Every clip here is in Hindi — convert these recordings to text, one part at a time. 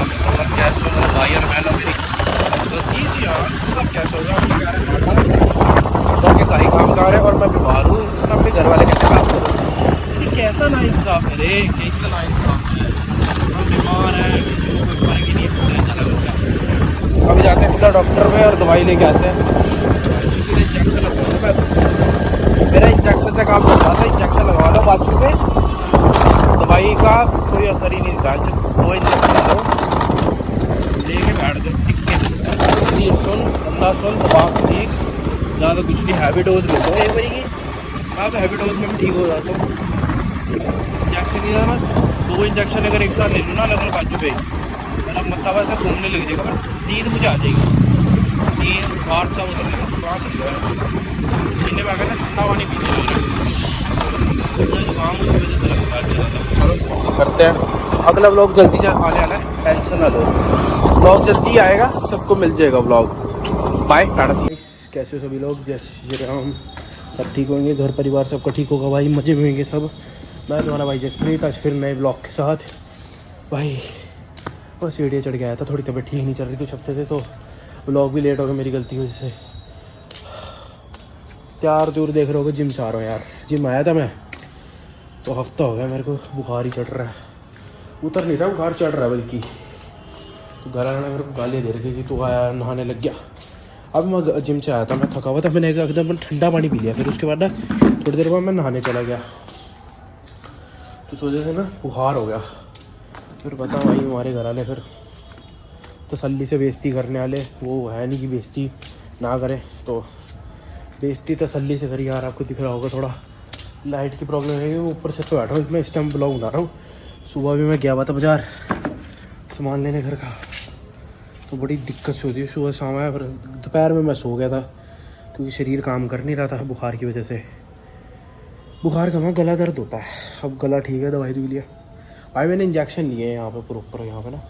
और कैश होगा भाई और मैं मेरी तो दीजिए यार सब कैश होगा अपने घर घर के कहीं काम कर रहे और मैं बीमार हूँ इसमें अपने घर वाले कैसे काम करूँ। ये कैसा ना इंसाफ है रे, कैसा ना इंसाफ है। हम बीमार है किसी को कोई फर्क ही नहीं पड़ता है, चला अभी जाते हैं सीधा डॉक्टर में और दवाई लेके आते हैं। सीधे इंजेक्शन लगवाऊंगा मैं, मेरा इंजेक्शन से काम करता था, इंजेक्शन लगवा लो बाजू में, दवाई का कोई असर ही नहीं था। दो इंजेक्शन लो लेके बैठ जाओ टिक सुन अल्लाह सुन दबाव ठीक, ज़्यादा कुछ नहीं हैवी डोज ले दो एक बारी की। हाँ तो हैवी डोज में भी ठीक हो जाता हूँ। इंजेक्शन ही ना, दो इंजेक्शन अगर एक साथ ले लूँ ना अलग अलग बाजू पे, मेरा मत्था वैसे घूमने लग जाएगा, पर नींद मुझे आ जाएगी, नींद बाहर सब उतर लेगा सीने में आकर ना ठंडा पानी पीने लग रहा जुकाम उसी वजह से लगता है। अच्छा चलो करते हैं अगला व्लॉग जल्दी आने वाला है, टेंशन ना लो, व्लॉग जल्दी आएगा, सबको मिल जाएगा व्लॉग। बाय टाटा सी। कैसे हो सभी लोग, जय श्री राम, सब ठीक होंगे, घर परिवार सबका ठीक होगा भाई, मज़े में होंगे सब। मैं तुम्हारा भाई जसप्रीत, आज फिर नए ब्लॉग के साथ भाई। बस सीढ़ियाँ चढ़ के आया था, थोड़ी तबीयत ठीक नहीं चल रही कुछ हफ्ते से, तो ब्लॉग भी लेट हो गया मेरी गलती की वजह से। त्यार दूर देख रहे हो, जिम से आ रहा हूँ यार, जिम आया था मैं तो हफ्ता हो गया मेरे को बुखार ही चढ़ रहा है, उतर नहीं रहा बुखार चढ़ रहा है बल्कि। तो घर आने मेरे को गाली दे रखी कि तू आया नहाने लग गया। अब मैं जिम से आया था, मैं थका हुआ था, मैंने एकदम ठंडा पानी पी लिया, फिर उसके बाद ना थोड़ी देर बाद मैं नहाने चला गया, तो उस वजह से ना बुखार हो गया। फिर पता भाई हमारे घर वाले फिर तसल्ली से बेइज्जती करने वाले, वो है नहीं कि बेइज्जती ना करें, तो बेइज्जती तसल्ली से करी यार। आपको दिख रहा होगा थोड़ा लाइट की प्रॉब्लम है, मैं ऊपर से तो बैठा हूँ, मैं इस टाइम ब्लॉग बना रहा हूँ। सुबह भी मैं गया हुआ था बाज़ार सामान लेने घर का, तो बड़ी दिक्कत से होती है सुबह शाम आया, फिर दोपहर में मैं सो गया था क्योंकि शरीर काम कर नहीं रहा था बुखार की वजह से। बुखार का वहाँ गला दर्द होता है, अब गला ठीक है, दवाई भी लिया भाई, मैंने इंजेक्शन लिए हैं यहाँ पे प्रॉपर, यहाँ पे ना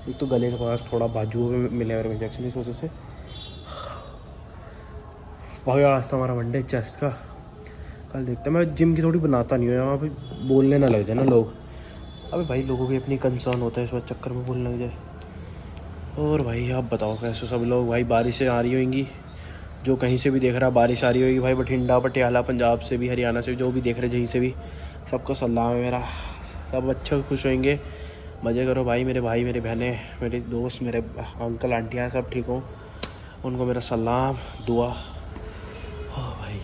एक तो गले के पास थोड़ा बाजू में मिले और इंजेक्शन इस वजह से। भाई आज तो हमारा वनडे चेस्ट का, कल देखते हैं। मैं जिम की थोड़ी बनाता नहीं हूँ यहाँ पे, बोलने ना लग जाए ना लोग, अबे भाई लोगों की अपनी कंसर्न होता है, इस बात चक्कर में बोलने लग जाए। और भाई आप बताओ कैसे सब लोग, भाई बारिशें आ रही होंगी, जो कहीं से भी देख रहा बारिश आ रही होगी भाई, बठिंडा पटियाला पंजाब से भी हरियाणा से भी, जो भी देख रहे जहीं से भी, सबको सलाम है मेरा, सब अच्छे खुश होंगे, मज़े करो भाई मेरे बहनें मेरे दोस्त मेरे अंकल आंटियाँ सब ठीक हो, उनको मेरा सलाम दुआ। हाँ भाई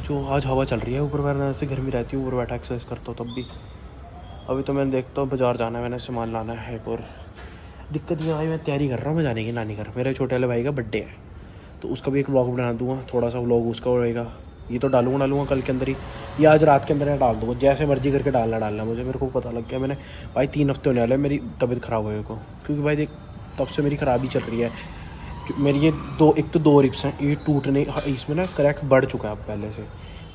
जो आज हवा चल रही है ऊपर, मैं ऐसे घर में रहती हूँ ऊपर बैठा एक्सरसाइज करता हूँ तब भी। अभी तो मैंने देखता हूँ बाज़ार जाना है, मैंने सामान लाना है एक और। दिक्कत ये भाई मैं तैयारी कर रहा हूँ, मैं जाने की नानी घर, मेरे छोटे वाले भाई का बर्थडे है, तो उसका भी एक व्लॉग बना दूँगा, थोड़ा सा व्लॉग उसका रहेगा, ये तो डालूंगा कल के अंदर ही, या आज रात के अंदर डाल दूँगा, जैसे मर्जी करके डालना मुझे, मेरे को पता लग गया। मैंने भाई 3 हफ्ते होने वाले मेरी तबीयत ख़राब हुए को, क्योंकि भाई देख तब से मेरी ख़राबी चल रही है। मेरी ये एक तो दो रिप्स हैं, ये टूटने, इसमें ना क्रैक बढ़ चुका है अब पहले से,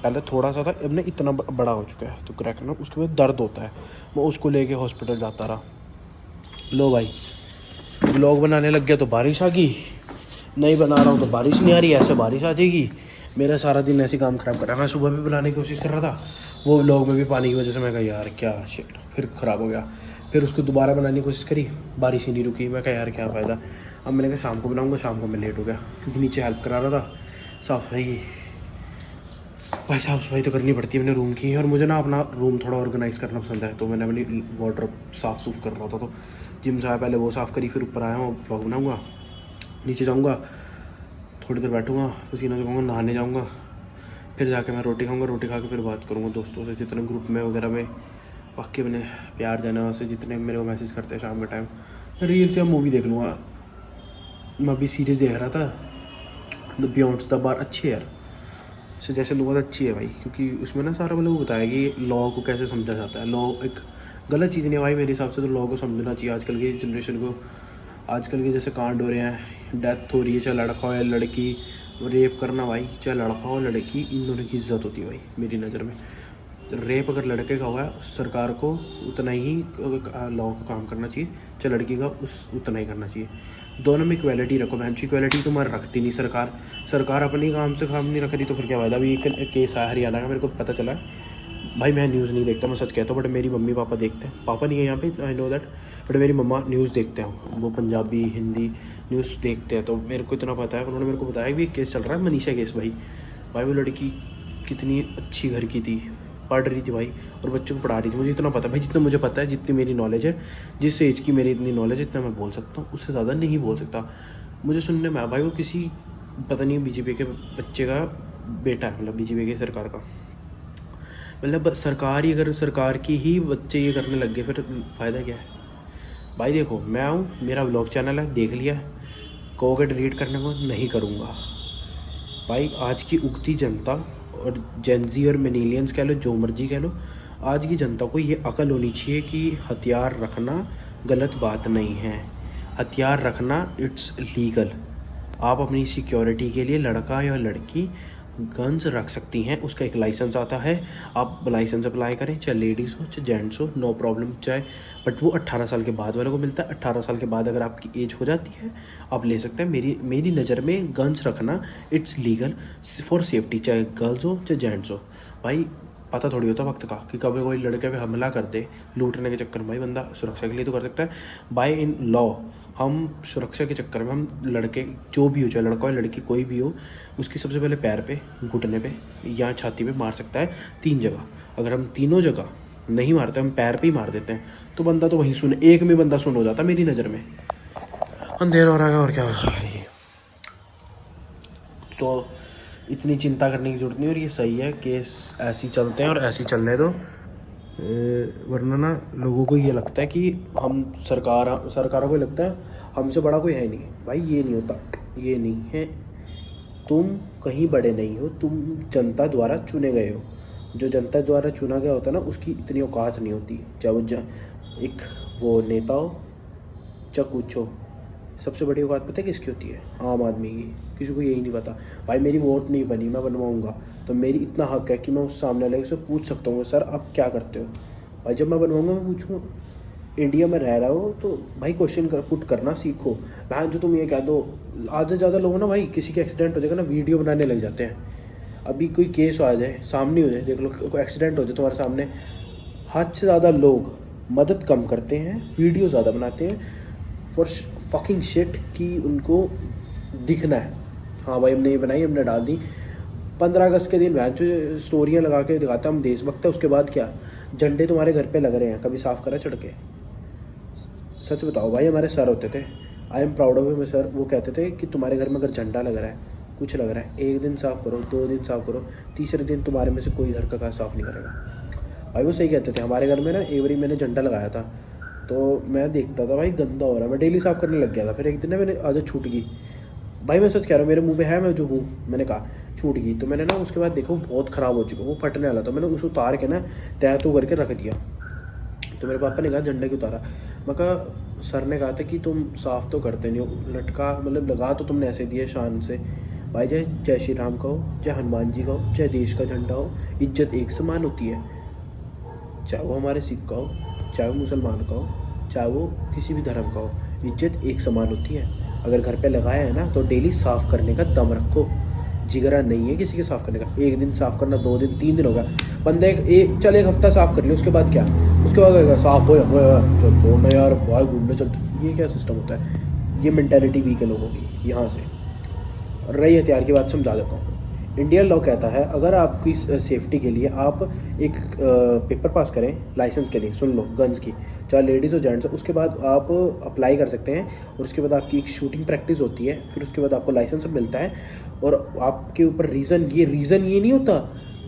पहले थोड़ा सा था, अब ना इतना बड़ा हो चुका है, तो क्रैक ना उसके बाद दर्द होता है, मैं उसको लेके हॉस्पिटल जाता रहा। लो भाई व्लॉग बनाने लग गया तो बारिश आ गई, नहीं बना रहा हूँ तो बारिश नहीं आ रही, ऐसे बारिश आ जाएगी, मेरा सारा दिन ऐसे काम ख़राब कर रहा है। मैं सुबह भी बनाने की कोशिश कर रहा था, वो व्लॉग में भी पानी की वजह से मैं कहा यार क्या शिट, फिर ख़राब हो गया, फिर उसको दोबारा बनाने की कोशिश करी, बारिश ही नहीं रुकी, मैं कहा यार क्या फ़ायदा, अब मैंने कहा शाम को बनाऊँगा, शाम को मैं लेट हो गया क्योंकि नीचे हेल्प करा रहा था, सफाई भाई साफ़ सफाई तो करनी पड़ती है अपने रूम की, और मुझे ना अपना रूम थोड़ा ऑर्गेनाइज़ करना पसंद है, तो मैंने अपनी वार्डरोब साफ़ सूफ कर रहा था, तो जिम से आया पहले वो साफ़ करी, फिर ऊपर आया हूँ व्लॉग बनाऊँगा, नीचे जाऊँगा थोड़ी देर बैठूँगा, पसीना लगाऊँगा, नहाने जाऊँगा, फिर जाके मैं रोटी खाऊँगा, रोटी खा के फिर बात करूँगा दोस्तों से, जितने ग्रुप में वगैरह में बाकी अपने प्यार जाने से जितने मेरे को मैसेज करते हैं शाम के टाइम, रील्स या मूवी देख लूँगा। मैं अभी सीरीज़ देख रहा था द बियॉन्ड्स द बार, अच्छी है यार, सजेशन दूँगा तो अच्छी है भाई, क्योंकि उसमें ना सारा मतलब बताया कि लॉ को कैसे समझा जाता है। लॉ एक गलत चीज़ नहीं है भाई मेरे हिसाब से, तो लॉ को समझना चाहिए आजकल की जनरेशन को। आजकल के जैसे कांड हो रहे हैं, डेथ हो रही है, चाहे लड़का हो या लड़की, रेप करना भाई, चाहे लड़का हो लड़की, इन दोनों की इज्जत होती है भाई मेरी नज़र में। रेप अगर लड़के का हुआ है, सरकार को उतना ही लॉ को काम करना चाहिए, चाहे लड़की का उतना ही करना चाहिए, दोनों में इक्वालिटी रखो। बहन इक्वालिटी तुम्हारी रखती नहीं सरकार अपनी काम से काम नहीं रख रही, तो फिर क्या फ़ायदा। अभी एक केस आया हरियाणा का, मेरे को पता चला है भाई, मैं न्यूज़ नहीं देखता, मैं सच कहता हूँ, बट मेरी मम्मी पापा देखते हैं, पापा नहीं है यहाँ पे, आई नो दैट, बट मेरी मम्मा न्यूज़ देखते हैं, वो पंजाबी हिंदी न्यूज़ देखते हैं, तो मेरे को इतना पता है। उन्होंने मेरे को बताया कि केस चल रहा है मनीषा केस। भाई वो लड़की कितनी अच्छी घर की थी, पढ़ रही थी भाई, और बच्चों को पढ़ा रही थी। मुझे इतना पता है भाई, जितना मुझे पता है, जितनी मेरी नॉलेज है, जिस एज की मेरी इतनी नॉलेज है, इतना मैं बोल सकता हूँ, उससे ज़्यादा नहीं बोल सकता। मुझे सुनने में आया भाई वो किसी पता नहीं बीजेपी के बच्चे का बेटा है, मतलब बीजेपी की सरकार का, मतलब सरकार ही, अगर सरकार की ही बच्चे ये करने लग गए फिर फ़ायदा क्या है भाई। देखो मैं हूँ, मेरा व्लॉग चैनल है, देख लिया, कहोगे डिलीट करने को, नहीं करूँगा भाई। आज की उगती जनता और जेंजी और मिनीलियंस कह लो, जो मर्जी कह लो, आज की जनता को ये अकल होनी चाहिए कि हथियार रखना गलत बात नहीं है। हथियार रखना इट्स लीगल। आप अपनी सिक्योरिटी के लिए, लड़का या लड़की गन्स रख सकती हैं, उसका एक लाइसेंस आता है, आप लाइसेंस अप्लाई करें, चाहे लेडीज़ हो चाहे जेंट्स हो, नो प्रॉब्लम। चाहे बट वो 18 साल के बाद वाले को मिलता है। 18 साल के बाद अगर आपकी एज हो जाती है आप ले सकते हैं। मेरी नज़र में गन्स रखना इट्स लीगल फॉर सेफ्टी, चाहे गर्ल्स हो चाहे जेंट्स हो। भाई पता थोड़ी होता वक्त का कि कभी कोई लड़के पे हमला कर दे लूटने के चक्कर में। भाई बंदा सुरक्षा के लिए तो कर सकता है। बाय इन लॉ हम सुरक्षा के चक्कर में हम लड़के, जो भी हो, चाहे लड़का हो लड़की कोई भी हो, उसकी सबसे पहले पैर पे, घुटने पे या छाती पे मार सकता है 3 जगह। अगर हम तीनों जगह नहीं मारते, हम पैर पे ही मार देते हैं, तो बंदा तो वहीं सुन, एक में बंदा सुन हो जाता मेरी नज़र में। अंधेरा हो रहा है और क्या हो रहा है, तो इतनी चिंता करने की जरूरत नहीं। और ये सही है, केस ऐसे ही चलते हैं और ऐसे ही चलने दो। वरना ना लोगों को ये लगता है कि हम सरकारों को लगता है हमसे बड़ा कोई है नहीं। भाई ये नहीं होता, ये नहीं है। तुम कहीं बड़े नहीं हो, तुम जनता द्वारा चुने गए हो। जो जनता द्वारा चुना गया होता है ना, उसकी इतनी औकात नहीं होती, चाहे वो एक वो नेता हो चाहे कुछ हो। सबसे बड़ी बात पता है किसकी होती है? आम आदमी की। किसी को यही नहीं पता। भाई मेरी वोट नहीं बनी, मैं बनवाऊंगा, तो मेरी इतना हक है कि मैं उस सामने वाले से पूछ सकता हूँ, सर आप क्या करते हो। भाई जब मैं बनवाऊंगा मैं पूछूँ। इंडिया में रह रहा हो तो भाई क्वेश्चन पुट करना सीखो। भाई जो तुम ये कह दो, आधे से ज़्यादा लोग ना भाई किसी का एक्सीडेंट हो जाएगा ना, वीडियो बनाने लग जाते हैं। अभी कोई केस आ जाए सामने हो जाए, देख लो कोई एक्सीडेंट हो जाए तुम्हारे सामने, हद से ज़्यादा लोग मदद कम करते हैं, वीडियो ज़्यादा बनाते हैं फॉर फकिंग शिट कि उनको दिखना है। हाँ भाई हमने ये बनाई, हमने डाल दी। 15 अगस्त के दिन वह जो स्टोरियाँ लगा के दिखाता हम देशभक्त है, उसके बाद क्या झंडे तुम्हारे घर पे लग रहे हैं, कभी साफ़ करा चढ़ के? सच बताओ भाई, हमारे सर होते थे, I am proud of him sir, वो कहते थे कि तुम्हारे घर में अगर झंडा लग रहा है, कुछ लग रहा है, 1 दिन साफ़ करो, 2 दिन साफ़ करो, तीसरे दिन तुम्हारे में से कोई घर का साफ़ नहीं करेगा। भाई वो सही कहते थे। हमारे घर में ना एक बारी मैंने झंडा लगाया था, तो मैं देखता था भाई गंदा हो रहा है, मैं डेली साफ़ करने लग गया था। फिर एक दिन ना मैंने आदत छूट गई। भाई मैं सच कह रहा हूँ, मेरे मुंह पे है, मैं जो हूँ, मैंने कहा छूट गई। तो मैंने ना उसके बाद देखो बहुत ख़राब हो चुका, वो फटने वाला था, मैंने उसे उतार के ना तय तो करके रख दिया। तो मेरे पापा ने कहा झंडा क्यों उतारा? मैं कहा सर ने कहा था कि तुम साफ़ तो करते नहीं हो, लटका मतलब लगा तो तुमने ऐसे दिया शान से। भाई चाहे जय श्री राम का हो, चाहे हनुमान जी का हो, चाहे देश का झंडा हो, इज्जत एक समान होती है। चाहे वो हमारे सिख का हो, चाहे वो मुसलमान का हो, चाहे वो किसी भी धर्म का हो, इज्जत एक समान होती है। अगर घर पे लगाया है ना, तो डेली साफ़ करने का दम रखो। जिगरा नहीं है किसी के साफ़ करने का। 1 दिन साफ़ करना, 2 दिन, 3 दिन होगा, बंदा चल 1 हफ्ता साफ़ कर लिया, उसके बाद क्या? उसके बाद साफ़ हो चल छोड़ना यार, बाहर घूमने चलते। ये क्या सिस्टम होता है? ये मेंटालिटी वीक है लोगों की यहाँ से। रही हथियार की बात समझा देता हूँ। इंडियन लॉ कहता है अगर आपकी सेफ्टी के लिए आप एक पेपर पास करें लाइसेंस के लिए, सुन लो, गन्स की, चाहे लेडीज़ हो जेंट्स हो, उसके बाद आप अप्लाई कर सकते हैं, और उसके बाद आपकी एक शूटिंग प्रैक्टिस होती है, फिर उसके बाद आपको लाइसेंस मिलता है। और आपके ऊपर रीज़न ये नहीं होता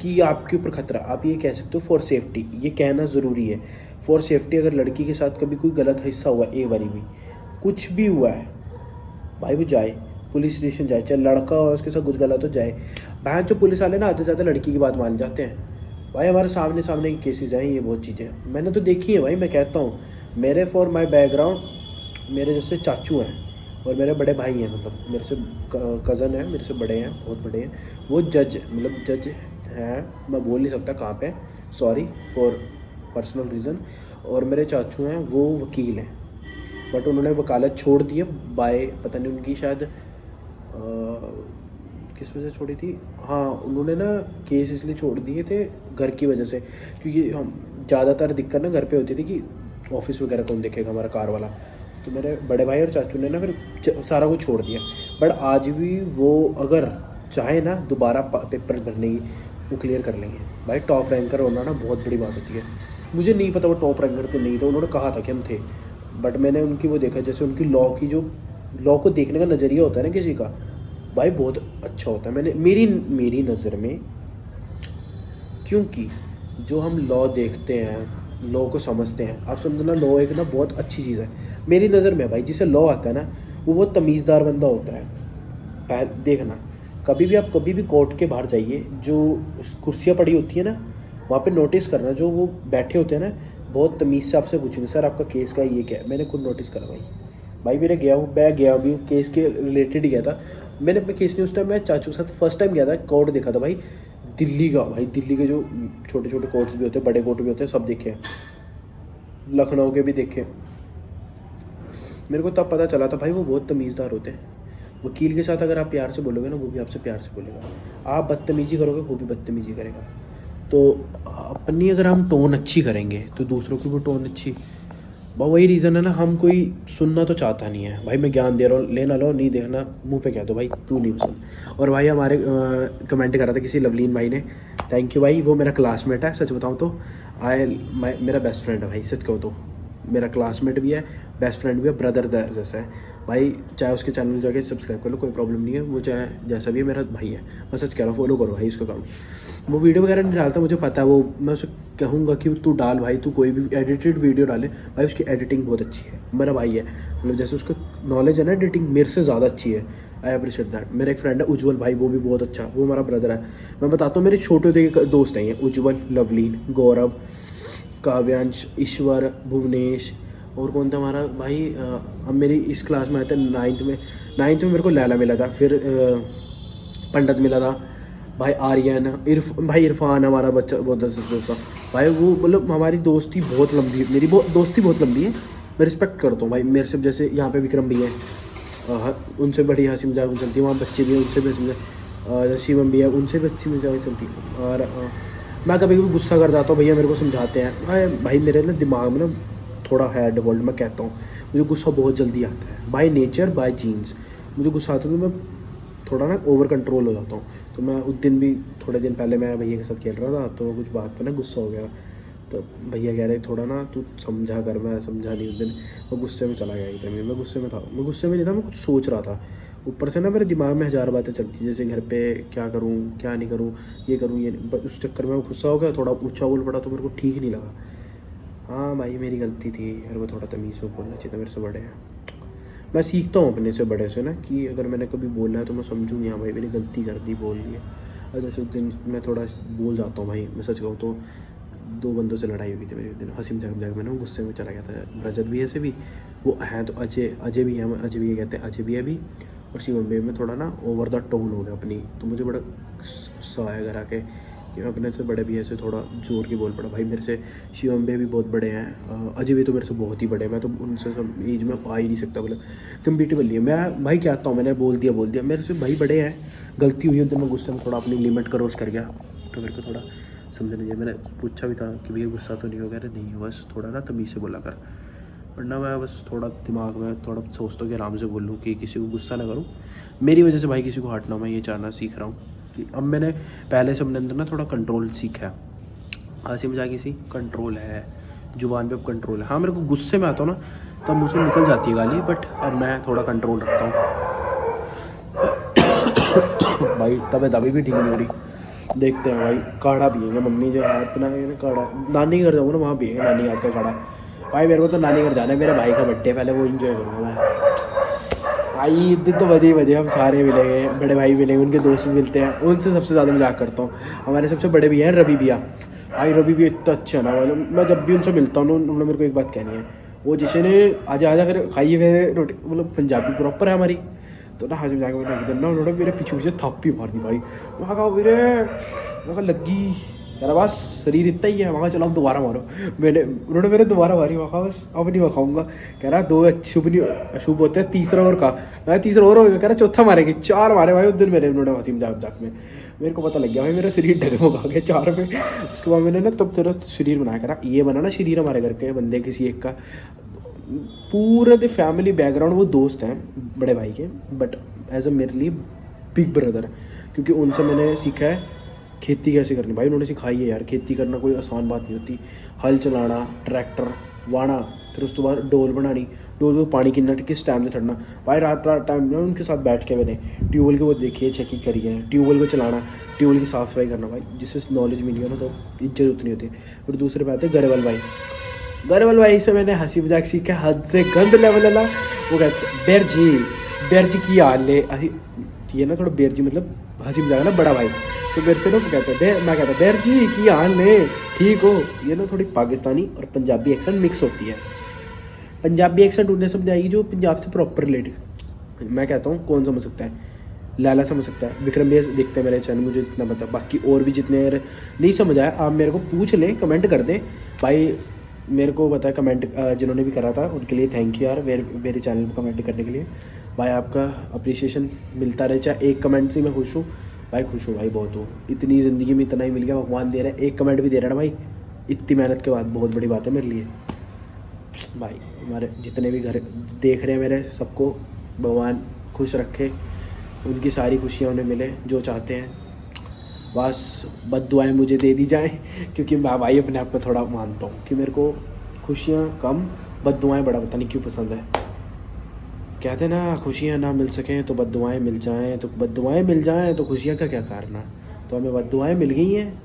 कि आपके ऊपर खतरा, आप ये कह सकते हो फॉर सेफ्टी। ये कहना ज़रूरी है, फॉर सेफ्टी। अगर लड़की के साथ कभी कोई गलत हिस्सा हुआ, एक बारी भी कुछ भी हुआ है, भाई वो जाए पुलिस स्टेशन जाए, चाहे लड़का हो उसके साथ कुछ गलत हो जाए। बहन जो पुलिस वाले ना आते ज़्यादा लड़की की बात मान जाते हैं। भाई हमारे सामने सामने के केसेस हैं, ये बहुत चीज़ें मैंने तो देखी है भाई। मैं कहता हूँ मेरे फॉर माई बैकग्राउंड, मेरे जैसे चाचू हैं और मेरे बड़े भाई हैं, मतलब मेरे से कज़न है, मेरे से बड़े हैं, बहुत बड़े हैं, वो जज मतलब जज हैं। मैं बोल नहीं सकता कहाँ पे, सॉरी फॉर पर्सनल रीज़न। और मेरे चाचू हैं वो वकील हैं, बट उन्होंने वकालत छोड़ दी है बाय, पता नहीं उनकी शायद किस वजह से छोड़ी थी। हाँ उन्होंने ना केस इसलिए छोड़ दिए थे घर की वजह से, क्योंकि हम ज़्यादातर दिक्कत ना घर पे होती थी कि ऑफिस वगैरह कौन देखेगा हमारा कार वाला। तो मेरे बड़े भाई और चाचू ने ना फिर सारा कुछ छोड़ दिया। बट आज भी वो अगर चाहे ना दोबारा पेपर भरने की, वो क्लियर कर लेंगे भाई। टॉप रैंकर होना ना बहुत बड़ी बात होती है। मुझे नहीं पता वो टॉप रैंकर तो नहीं था, उन्होंने कहा था कि हम थे, बट मैंने उनकी वो देखा, जैसे उनकी लॉ की जो लॉ को देखने का नज़रिया होता है ना किसी का, भाई बहुत अच्छा होता है। मैंने मेरी नज़र में, क्योंकि जो हम लॉ देखते हैं, लॉ को समझते हैं, आप समझना लॉ एक ना बहुत अच्छी चीज़ है मेरी नज़र में भाई। जिसे लॉ आता है ना वो बहुत तमीज़दार बंदा होता है। देखना कभी भी कोर्ट के बाहर जाइए, जो कुर्सियाँ पड़ी होती है ना वहाँ पे नोटिस करना, जो वो बैठे होते हैं ना बहुत तमीज़ से आपसे पूछेंगे सर आपका केस का ये क्या है। मैंने खुद नोटिस करा भाई मैं गया भी हूँ केस के रिलेटेड ही गया था। मैंने अपने केस नहीं, उस टाइम मैं चाचू के साथ फर्स्ट टाइम गया था, कोर्ट देखा था भाई दिल्ली का। भाई दिल्ली के जो छोटे छोटे कोर्ट्स भी होते हैं, बड़े कोर्ट भी होते हैं, सब देखे हैं, लखनऊ के भी देखे। मेरे को तब पता चला था भाई वो बहुत तमीज़दार होते हैं। वकील के साथ अगर आप प्यार से बोलोगे ना वो भी आपसे प्यार से बोलेगा, आप बदतमीजी करोगे वो भी बदतमीजी करेगा। तो अपनी अगर हम टोन अच्छी करेंगे तो दूसरों की भी टोन अच्छी। वही रीज़न है ना, हम कोई सुनना तो चाहता नहीं है भाई। मैं ज्ञान दे रहा हूँ, लेना लो, नहीं देखना मुंह पे कह दो भाई तू नहीं पसंद। और भाई हमारे कमेंट करा था किसी लवलीन भाई ने, थैंक यू भाई, वो मेरा क्लासमेट है। सच बताऊँ तो मेरा बेस्ट फ्रेंड है भाई, सच कहूँ तो मेरा क्लासमेट भी है, बेस्ट फ्रेंड भी है, ब्रदर जैसा है भाई। चाहे उसके चैनल जाके सब्सक्राइब कर लो, कोई प्रॉब्लम नहीं है, वो चाहे जैसा भी है मेरा भाई है। मैं सच कह रहा हूँ, फॉलो करो भाई उसका काम। वो वीडियो वगैरह नहीं डालता, मुझे पता है वो, मैं उसे कहूँगा कि तू डाल भाई, तू कोई भी एडिटेड वीडियो डाले भाई, उसकी एडिटिंग बहुत अच्छी है। मेरा भाई है, मतलब जैसे उसका नॉलेज है ना एडिटिंग मेरे से ज़्यादा अच्छी है। I appreciate that. मेरा एक फ्रेंड है उज्जवल भाई, वो भी बहुत अच्छा, वो हमारा ब्रदर है। मैं बताता हूँ मेरे छोटे दोस्त हैं ये, उज्जवल, लवलीन, गौरव, काव्यांश, ईश्वर, भुवनेश, और कौन था हमारा भाई, अब मेरी इस क्लास में आए थे नाइन्थ में मेरे को लैला मिला था, फिर पंडित मिला था भाई, आर्यन, भाई इरफान हमारा बच्चा बहुत दोस्त था भाई। वो मतलब हमारी दोस्ती बहुत लंबी है, मेरी दोस्ती बहुत लंबी है। मैं रिस्पेक्ट करता हूँ भाई। मेरे से जैसे यहाँ पे विक्रम भी है, उनसे बड़ी हंसी मजाक चलती है, वहाँ बच्चे भी हैं उनसे भी हंसी मजाक, शिवम भी है उनसे भी अच्छी मजाक चलती है। और मैं कभी कभी गुस्सा कर जाता हूँ, भैया मेरे को समझाते हैं भाई। मेरे ना दिमाग में ना थोड़ा है डिफॉल्ट, मैं कहता हूँ मुझे गुस्सा बहुत जल्दी आता है, बाय नेचर बाय जीन्स। मुझे गुस्सा आता है तो मैं थोड़ा ना ओवर कंट्रोल हो जाता हूँ। तो मैं उस दिन भी, थोड़े दिन पहले मैं भैया के साथ खेल रहा था, तो कुछ बात पर ना गुस्सा हो गया। तो भैया कह रहे थोड़ा ना तू समझा कर, मैं समझा नहीं। उस दिन वो गुस्से में चला गया एकदम ही। मैं गुस्से में नहीं था, मैं कुछ सोच रहा था। ऊपर से ना मेरे दिमाग में हज़ार बातें चलती, जैसे घर पे क्या करूँ क्या नहीं करूँ, ये करूँ ये नहीं। उस चक्कर में गुस्सा हो गया, थोड़ा ऊँचा बोल पड़ा, तो मेरे को ठीक नहीं लगा। हाँ भाई मेरी गलती थी, मेरे को थोड़ा तमीज़ से बोलना चाहिए था, मेरे से बड़े हैं। मैं सीखता हूँ अपने से बड़े से ना, कि अगर मैंने कभी बोलना है तो मैं समझूँ हाँ भाई मैंने गलती कर दी, बोल दी है। और जैसे उस दिन मैं थोड़ा बोल जाता हूँ भाई, मैं सच कहूँ तो 2 बंदों से लड़ाई हुई थी मेरी उस दिन, हंसी मजाक में ना गुस्से में चला गया था। रजत भी ऐसे भी, वो हैं तो अजय भी है, अजय भी ये कहते हैं, अजय भी है भी, और शिवम भी में थोड़ा ना ओवर द टोन हो गया अपनी। तो मुझे बड़ा गुस्सा आया घर आके कि मैं अपने से बड़े भी ऐसे थोड़ा जोर की बोल पड़ा। भाई मेरे से शिवम भी बहुत बड़े हैं, अजय भी तो मेरे से बहुत ही बड़े हैं। मैं तो उनसे सब एज में आ ही नहीं सकता, मतलब कम्पीटेबल है। मैं भाई क्या आता हूँ, मैंने बोल दिया मेरे से भाई बड़े हैं, गलती हुई तो मैं गुस्से में थोड़ा अपनी लिमिट क्रॉस कर गया। तो मेरे को थोड़ा समझ नहीं, मैंने पूछा भी था कि भैया गुस्सा तो नहीं हो गया? नहीं हो, बस थोड़ा ना तमीज़ से बोला कर। वरना मैं बस थोड़ा दिमाग में थोड़ा सोचता हूँ कि आराम से बोलूँ, कि किसी को गुस्सा ना करूँ। मेरी वजह से भाई किसी को हटना, मैं ये जानना सीख रहा हूँ कि अब मैंने पहले से अपने अंदर ना थोड़ा कंट्रोल सीखा है। हंसी मजाक सी कंट्रोल है, जुबान पे अब कंट्रोल है। हाँ मेरे को गुस्से में आता हूँ ना तब मुझसे निकल जाती है गाली, बट अब मैं थोड़ा कंट्रोल रखता हूँ। भाई तबीयत अभी भी ठीक नहीं हो रही, देखते हैं भाई। काढ़ा पिएंगे, मम्मी जो हाथ पिला के काढ़ा, नानी घर जाऊँगा ना वहाँ पिएंगे नानी हाथ का काढ़ा। भाई मेरे को तो नानी घर जाना है, मेरे भाई का बर्थडे, पहले वो इन्जॉय करूँगा मैं भाई। इस दिन तो बजे हम सारे मिलेंगे, बड़े भाई मिलेंगे, उनके दोस्त भी मिलते हैं, उनसे सबसे ज़्यादा मजाक करता हूँ। हमारे सबसे बड़े भैया हैं रवि भैया, भाई रवि भी इतना अच्छा है ना, मतलब मैं जब भी उनसे मिलता हूँ उन्होंने मेरे को एक बात कहनी है, वो जिसे ने आजा फिर खाइए फिर रोटी, मतलब पंजाबी प्रॉपर है हमारी। तो ना हंसी मजाक में एकदम ना उन्होंने मेरे पीछे थप्पी मार दी भाई। वहाँ कहा वीरे, वहाँ लगी, कह रहा बस शरीर इतना ही है। वहाँ चलो अब दोबारा मारो, उन्होंने मेरे दोबारा मारी। वहाँ बस अब नहीं खाऊंगा, कह रहा 2 अशुभ होते हैं, तीसरा और का, मैं तीसरा और हो गया, कह रहा चौथा मारेंगे, 4 मारे भाई उस दिन मेरे उन्होंने हंसी मजाक में। मेरे को पता लग गया भाई मेरा शरीर डगमगा गया 4 में। उसके बाद मैंने ना तब तेरा शरीर बनाया करा, ये बना ना शरीर हमारे घर के बंदे किसी एक का, पूरा द फैमिली बैकग्राउंड वो दोस्त हैं बड़े भाई के, बट एज अ मेरे लिए बिग ब्रदर, क्योंकि उनसे मैंने सीखा है खेती कैसे करनी। भाई उन्होंने सिखाई है यार, खेती करना कोई आसान बात नहीं होती। हल चलाना, ट्रैक्टर वाना, फिर उसके बाद डोल बनानी, डोल को पानी कितना किस टाइम से चढ़ना। भाई रात रात टाइम में उनके साथ बैठ के मैंने ट्यूबवेल के वो देखी है, चेकिंग करी है, ट्यूबवेल को चलाना, ट्यूबवेल की साफ़ सफाई करना। भाई जिससे नॉलेज मिली है ना तो इज्जत उतनी होती है। और दूसरे पे आते हैं गरेवाल भाई। गरेवाल भाई से मैंने हंसी मजाक सीखा, हद से गंद लेवल वाला। वो कहते बेर जी की हाल ले, ये ना थोड़ा बेर जी मतलब हंसी मजाक ना बड़ा भाई। तो मेरे से ना कहते हैं, मैं कहता बेर जी की हाल ले, ठीक हो। ये ना थोड़ी पाकिस्तानी और पंजाबी एक्सेंट मिक्स होती है। पंजाबी एक्सेंट उन्हें समझ आएगी जो पंजाब से प्रॉपर रिलेटेड। मैं कहता हूँ कौन समझ सकता है, लाला समझ सकता है, विक्रम भैया देखते हैं मेरे चैनल, मुझे जितना पता। बाकी और भी जितने नहीं समझ आया आप मेरे को पूछ लें, कमेंट कर दें भाई। मेरे को पता है कमेंट जिन्होंने भी करा था उनके लिए थैंक यू यार, मेरे चैनल पर कमेंट करने के लिए। भाई आपका अप्रिसिएशन मिलता रहे, चाहे एक कमेंट से मैं खुश हूँ भाई, खुश हूँ भाई बहुत हूँ। इतनी ज़िंदगी में इतना ही मिल गया, भगवान दे रहा है, एक कमेंट भी दे रहा है ना भाई, इतनी मेहनत के बाद बहुत बड़ी बात है मेरे लिए। भाई हमारे जितने भी घर देख रहे हैं मेरे, सबको भगवान खुश रखे, उनकी सारी खुशियाँ उन्हें मिले जो चाहते हैं। बस बद्दुआएं मुझे दे दी जाएं, क्योंकि मैं भाई अपने आप पे थोड़ा मानता हूँ कि मेरे को खुशियाँ कम, बद्दुआएं बड़ा, पता नहीं क्यों पसंद है। कहते हैं ना खुशियाँ ना मिल सकें तो बद्दुआएं मिल जाएं, तो बद्दुआएं मिल जाएं तो खुशियाँ का क्या कारण। तो हमें बद्दुआएं मिल गई हैं,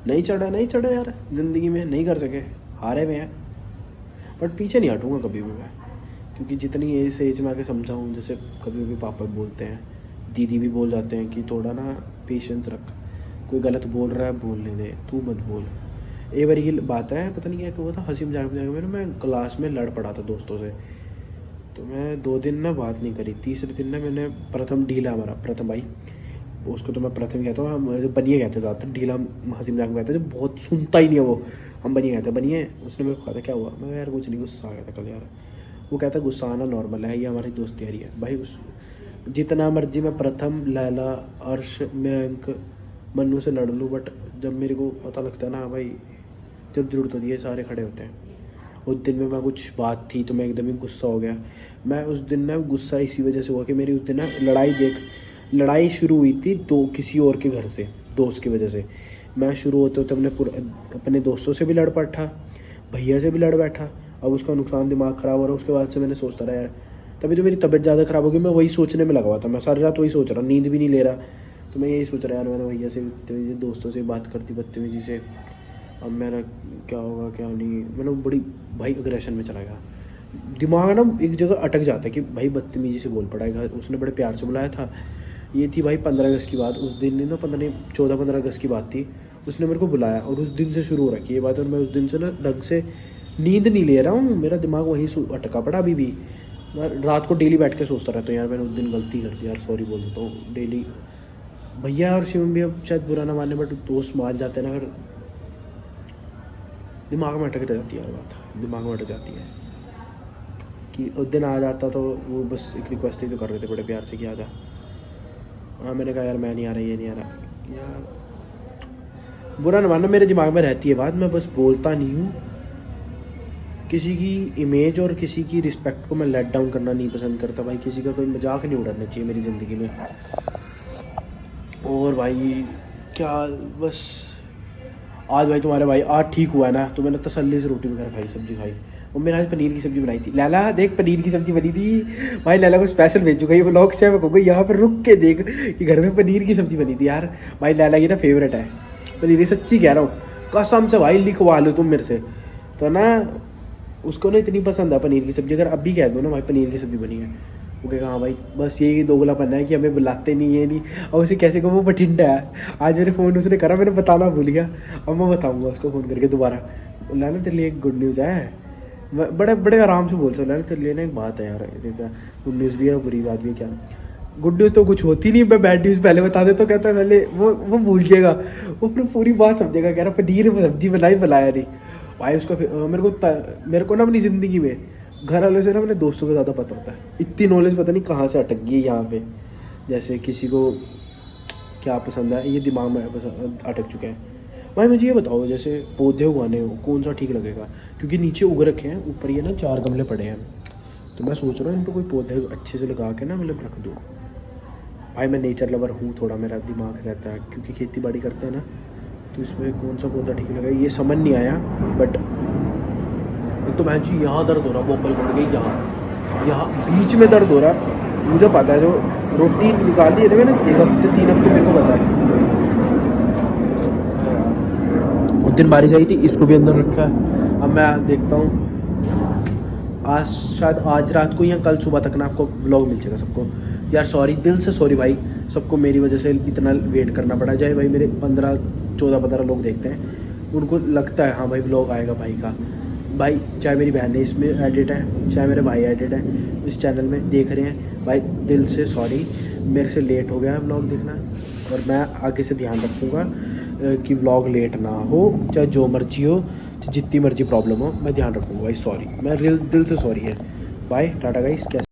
नहीं चढ़ा यार ज़िंदगी में, नहीं कर सके, हारे हुए हैं। बट पीछे नहीं हटूँगा कभी भी मैं, क्योंकि जितनी इस एज में आके समझा हूँ, जैसे कभी भी पापा बोलते हैं, दीदी भी बोल जाते हैं कि थोड़ा ना पेशेंस रख, कोई गलत बोल रहा है बोलने दे, तू मत बोल। एक बार की बात है, पता नहीं क्या हुआ था, हंसी मजाक में मैं क्लास में लड़ पड़ा था दोस्तों से। तो मैं 2 दिन ना बात नहीं करी, तीसरे दिन ना मैंने प्रथम ढीला, हमारा प्रथम भाई, उसको तो मैं प्रथम कहता हूँ, हम बनिए कहते ज़्यादातर, ढीला हंसी मजाक में कहते हैं, जो बहुत सुनता ही नहीं है वो, हम बनिए कहते हैं। बनिए उसने मेरे को कहा था क्या हुआ, मैं यार कुछ नहीं, गुस्सा आ गया था कल यार। वो कहता गुस्सा आना नॉर्मल है, ये हमारी दोस्ती यारी है भाई। उस जितना मर्जी मैं प्रथम, लैला, अर्श, मयंक, मन्नू से लड़ लूँ, बट जब मेरे को पता लगता है ना भाई, जब जरूरत होती है सारे खड़े होते हैं। उस दिन में मैं कुछ बात थी तो मैं एकदम ही गुस्सा हो गया। मैं उस दिन ना गुस्सा इसी वजह से हुआ कि मेरी उस दिन ना लड़ाई शुरू हुई थी किसी और के घर से, दोस्त की वजह से। मैं शुरू होते होते अपने दोस्तों से भी लड़ बैठा, भैया से भी लड़ बैठा। अब उसका नुकसान, दिमाग ख़राब हो रहा है। उसके बाद से मैंने सोचता रहा यार, तभी तो मेरी तबीयत ज़्यादा ख़राब हो गई। मैं वही सोचने में लगा हुआ था, मैं सारी रात वही सोच रहा, नींद भी नहीं ले रहा। तो मैं यही सोच रहा यार, मैंने भैया से, दोस्तों से बात करती बदतमीजी से, अब मेरा क्या होगा क्या नहीं। मैंने बड़ी भाई अग्रेशन में चला गया, दिमाग ना एक जगह अटक जाता है कि भाई बदतमीजी से बोल पड़ा है। उसने बड़े प्यार से बुलाया था, ये थी भाई 15 अगस्त की बात। उस दिन ना 14-15 अगस्त की बात थी, उसने मेरे को बुलाया और उस दिन से शुरू हो रखी ये बात। और मैं उस दिन से ना ढंग से नींद नहीं ले रहा हूँ, मेरा दिमाग वहीं अटका पड़ा अभी भी। मैं रात को डेली बैठ के सोचता रहता हूँ यार, मैंने उस दिन गलती कर दी यार, सॉरी बोल देता हूँ डेली। भैया और शिवम भी अब शायद बुरा ना माने, बट दोस्त मान जाते हैं ना, फिर दिमाग में अटक जाती है बात, दिमाग में अटक जाती है कि उस दिन आ जाता तो वो बस एक रिक्वेस्ट ही तो कर रहे थे बड़े प्यार से कि आ जा। हाँ मैंने कहा यार मैं नहीं आ रहा, ये नहीं आ रहा यार, बुरा ना मानना, मेरे दिमाग में रहती है बात, मैं बस बोलता नहीं हूँ। किसी की इमेज और किसी की रिस्पेक्ट को मैं लेट डाउन करना नहीं पसंद करता भाई, किसी का कोई मजाक नहीं उड़ाना चाहिए मेरी ज़िंदगी में। और भाई क्या बस आज भाई तुम्हारे भाई आज ठीक हुआ है ना, तो मैंने तसल्ली से रोटी वगैरह खाई, सब्जी खाई। और मैंने आज पनीर की सब्ज़ी बनाई थी। लैला देख पनीर की सब्ज़ी बनी थी भाई, लैला को स्पेशल भेजूंगा ये व्लॉग से, मैं कहूँगा यहाँ पर रुक के देख कि घर में पनीर की सब्ज़ी बनी थी यार। भाई लैला की ना फेवरेट है पनीर, सच्ची कह रहा हूँ कसम से भाई, लिखवा लो तुम मेरे से। तो ना उसको ना इतनी पसंद है पनीर की सब्ज़ी, अगर अभी कह दो ना भाई पनीर की सब्ज़ी बनी है, वो कहेगा हाँ भाई, बस यही दोगलापन है कि हमें बुलाते नहीं, ये नहीं। और उसे कैसे को वो बठिंडा है, आज मेरे फ़ोन उसने करा, मैंने बताना भूल गया, अब मैं बताऊँगा उसको फ़ोन करके दोबारा। बोला ना तेरे लिए एक गुड न्यूज़ है, बड़े बड़े आराम से बोलते हो, तेरे लिए ना एक बात है यार, क्या गुड न्यूज़ भी है बुरी बात भी है। क्या गुड न्यूज़ तो कुछ होती नहीं, मैं बैड न्यूज़ पहले बता दे तो कहता है पहले वो भूल जाएगा, वो अपनी पूरी बात समझेगा, कह रहा पनीर सब्जी बनाई बुलाया नहीं भाई उसका। मेरे को ना अपनी ज़िंदगी में घर वालों से ना अपने दोस्तों को ज़्यादा पता होता है, इतनी नॉलेज पता नहीं कहाँ से अटक गई है यहाँ पे। जैसे किसी को क्या पसंद है, ये दिमाग में अटक चुका है। भाई मुझे ये बताओ, जैसे पौधे उगाने हो कौन सा ठीक लगेगा, क्योंकि नीचे उग रखे हैं, ऊपर ये ना 4 गमले पड़े हैं, तो मैं सोच रहा हूँ इन पर कोई पौधे अच्छे से लगा के ना मतलब रख दूँ। भाई मैं नेचर लवर हूँ, थोड़ा मेरा दिमाग रहता है, क्योंकि खेती बाड़ी करते हैं ना, तो इसमें कौन सा पौधा ठीक लगेगा ये समझ नहीं आया। बट एक तो बहन जी यहाँ दर्द हो रहा, बोपल कट गई यहाँ बीच में दर्द हो रहा। मुझे पता है जो रोटी निकाली है ना मैंने 1 हफ्ते 3 हफ्ते मेरे को पता है। उस दिन बारिश आई थी, इसको भी अंदर रखा है। अब मैं देखता हूँ आज, शायद आज रात को या कल सुबह तक ना आपको व्लॉग मिल जाएगा सबको। यार सॉरी, दिल से सॉरी भाई, सबको मेरी वजह से इतना वेट करना पड़ा। जाए भाई मेरे 14-15 लोग देखते हैं, उनको लगता है हाँ भाई व्लॉग आएगा भाई का। भाई चाहे मेरी बहन है इसमें एडिट है, चाहे मेरे भाई एडिट है इस चैनल में देख रहे हैं, भाई दिल से सॉरी, मेरे से लेट हो गया है व्लॉग देखना। और मैं आगे से ध्यान रखूँगा कि व्लॉग लेट ना हो, चाहे जो मर्जी हो, जितनी मर्जी प्रॉब्लम हो, मैं ध्यान रखूँगा भाई। सॉरी, मैं दिल से सॉरी है। Bye, tata guys.